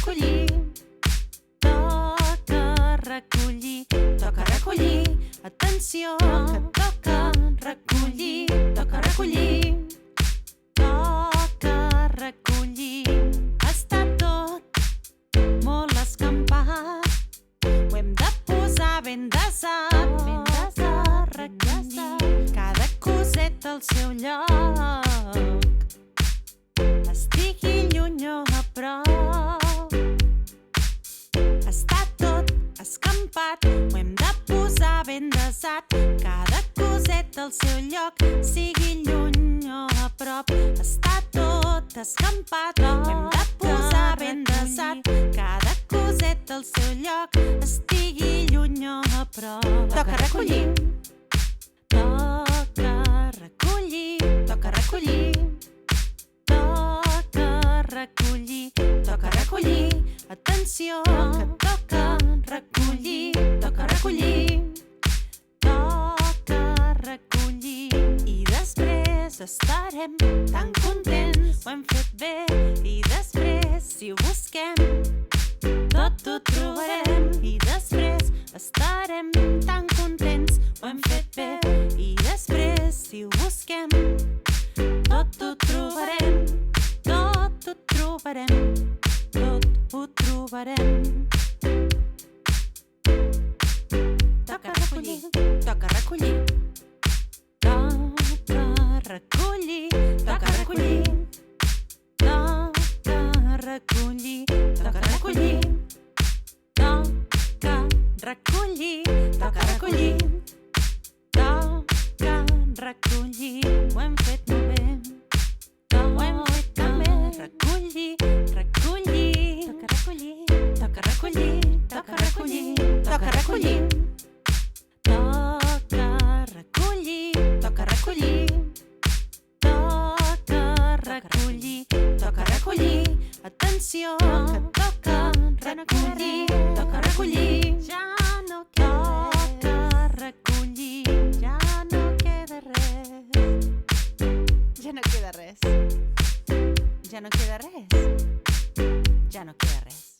recollir. Toca recollir, toca recollir. Atenció, que toca recollir, toca recollir. Toca recollir. Està tot molt escampat. Ho hem de posar ben desat, ben desat, recollir. Cada coseta al seu lloc, estigui lluny o a prop. Està tot escampat, ho hem de posar ben desat. Cada coseta al seu lloc, sigui lluny o a prop. Està tot escampat, ho hem de posar ben desat. Cada coseta al seu lloc, estigui lluny o a prop. Toca recollir. Toca recollir, toca recollir. Toca recollir, toca recollir. Atenció, que toca recollir, toca recollir. Toca recollir. I després estarem tan contents, ho hem fet bé. I després, si ho busquem, tot ho trobarem. I després estarem tan contents, ho hem fet bé. I després, si ho busquem, tot ho trobarem. Tot ho trobarem. Tot ho trobarem. Toca recollir, toca recollir. Toca recollir, toca recollir. Toca recollir, toca recollir. Toca recollir, toca recollir. Toca recollir. Ho hem fet molt bé. Ho hem fet molt bé. Recollir, recollir. Toca recollir, toca recollir. Toca recollir, toca recollir. Toca recollir, toca recollir. Toca recollir, toca recollir. Atenció, que toca recollir, toca recollir. Ja no queda recollir. Ja no queda res. Ja no queda res. Ja no queda res. Ja no queda res.